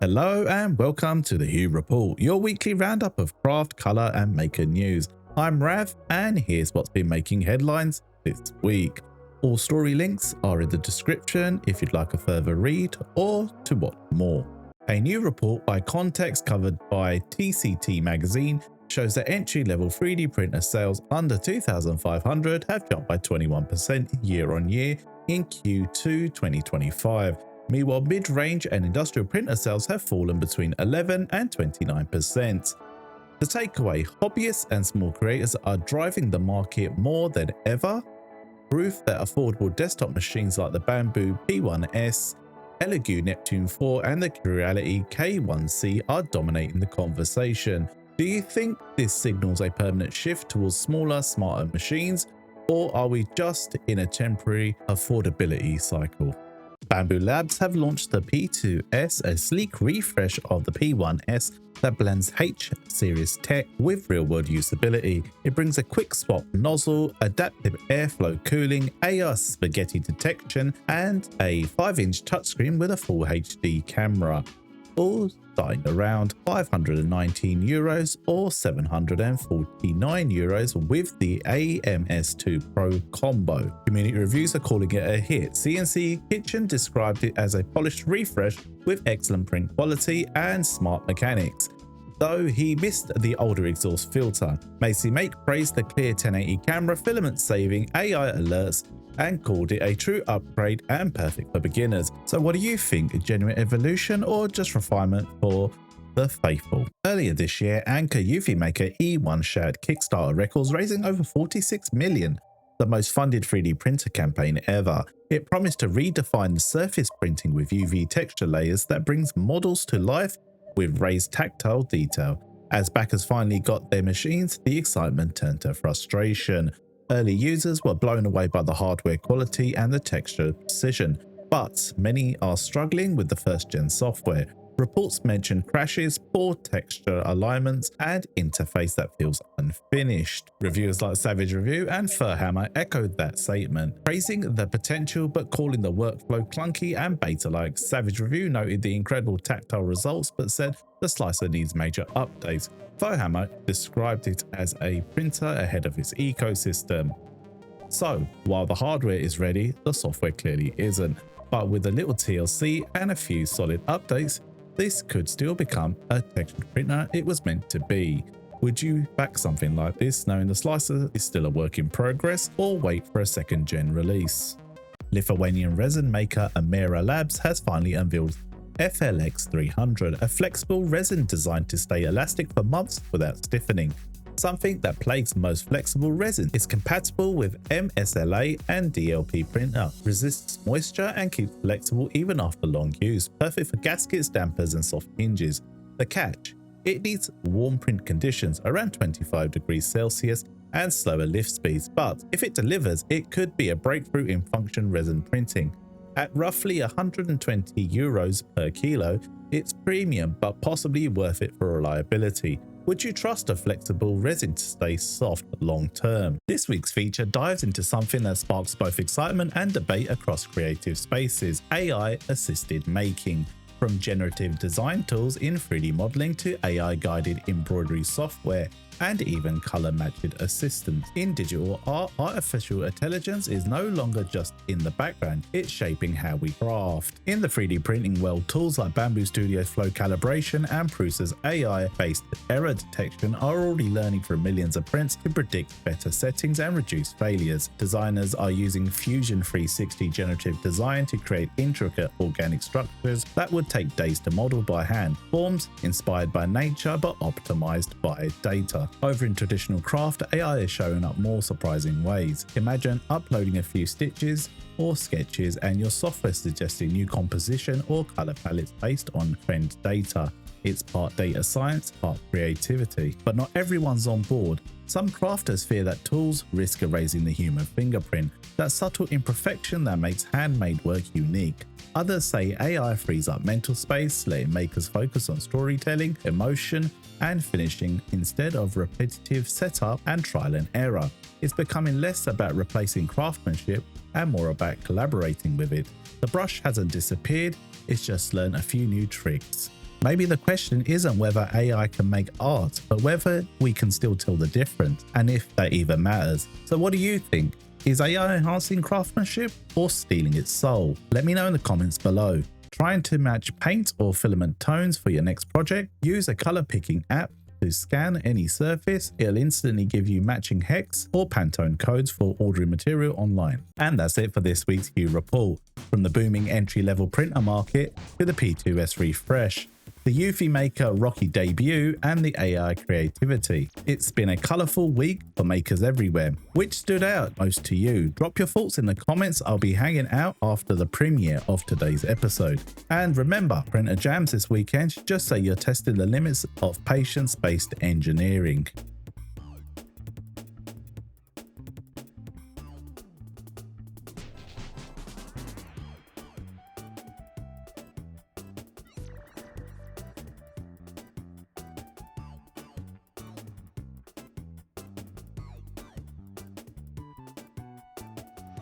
Hello and welcome to the Hue Report, your weekly roundup of craft, colour and maker news. I'm Rav and here's what's been making headlines this week. All story links are in the description if you'd like a further read or to watch more. A new report by Context covered by TCT magazine shows that entry-level 3D printer sales under 2,500 have jumped by 21% year on year in Q2 2025. Meanwhile, mid-range and industrial printer sales have fallen between 11 and 29%. The takeaway: hobbyists and small creators are driving the market more than ever. Proof that affordable desktop machines like the Bambu P2S, Elegoo Neptune 4 and the Creality K1C are dominating the conversation. Do you think this signals a permanent shift towards smaller, smarter machines, or are we just in a temporary affordability cycle? Bambu Labs have launched the P2S, a sleek refresh of the P1S that blends H-series tech with real-world usability. It brings a quick swap nozzle, adaptive airflow cooling, AR spaghetti detection, and a 5-inch touchscreen with a full HD camera. All starting around €519 or €749 with the AMS2 Pro combo. Community reviews are calling it a hit. CNC Kitchen described it as a polished refresh with excellent print quality and smart mechanics, though he missed the older exhaust filter. EufyMake's praised the clear 1080 camera, filament saving, AI alerts, and called it a true upgrade and perfect for beginners. So what do you think? A genuine evolution or just refinement for the faithful? Earlier this year, anchor EufyMake's E1 shared Kickstarter records, raising over $46 million, the most funded 3D printer campaign ever. It promised to redefine surface printing with UV texture layers that brings models to life with raised tactile detail. As backers finally got their machines, the excitement turned to frustration. Early users were blown away by the hardware quality and the texture precision, but many are struggling with the first-gen software. Reports mention crashes, poor texture alignments, and interface that feels unfinished. Reviewers like Savage Review and Furhammer echoed that statement, praising the potential but calling the workflow clunky and beta-like. Savage Review noted the incredible tactile results but said the slicer needs major updates. Furhammer described it as a printer ahead of its ecosystem. So, while the hardware is ready, the software clearly isn't. But with a little TLC and a few solid updates, this could still become a textured printer it was meant to be. Would you back something like this knowing the slicer is still a work in progress, or wait for a second-gen release? Lithuanian resin maker AmeraLabs has finally unveiled Ep.3, a flexible resin designed to stay elastic for months without stiffening. Something that plagues most flexible resin. Is compatible with MSLA and DLP printer, resists moisture and keeps flexible even after long use, perfect for gaskets, dampers and soft hinges. The catch: it needs warm print conditions around 25 degrees Celsius and slower lift speeds, but if it delivers, it could be a breakthrough in function resin printing. At roughly €120 per kilo, it's premium but possibly worth it for reliability. Would you trust a flexible resin to stay soft long term? This week's feature dives into something that sparks both excitement and debate across creative spaces: AI assisted making. From generative design tools in 3D modeling to AI guided embroidery software and even color matched assistants. In digital art, artificial intelligence is no longer just in the background, it's shaping how we craft. In the 3D printing world, tools like Bambu Studio's flow calibration and Prusa's AI-based error detection are already learning from millions of prints to predict better settings and reduce failures. Designers are using Fusion 360 generative design to create intricate organic structures that would take days to model by hand, forms inspired by nature but optimized by data. Over in traditional craft, AI is showing up more surprising ways. Imagine uploading a few stitches or sketches and your software suggesting new composition or color palettes based on trend data. It's part data science, part creativity. But not everyone's on board. Some crafters fear that tools risk erasing the human fingerprint, that subtle imperfection that makes handmade work unique. Others say AI frees up mental space, letting makers focus on storytelling, emotion, and finishing instead of repetitive setup and trial and error. It's becoming less about replacing craftsmanship and more about collaborating with it. The brush hasn't disappeared, it's just learned a few new tricks. Maybe the question isn't whether AI can make art, but whether we can still tell the difference, and if that even matters. So what do you think? Is AI enhancing craftsmanship or stealing its soul? Let me know in the comments below. Trying to match paint or filament tones for your next project? Use a color picking app to scan any surface. It'll instantly give you matching hex or Pantone codes for ordering material online. And that's it for this week's Hue Report. From the booming entry-level printer market to the P2S refresh, the EufyMake's rocky debut, and the AI creativity. It's been a colourful week for makers everywhere. Which stood out most to you? Drop your thoughts in the comments. I'll be hanging out after the premiere of today's episode. And remember, printer jams this weekend, just say you're testing the limits of patience-based engineering.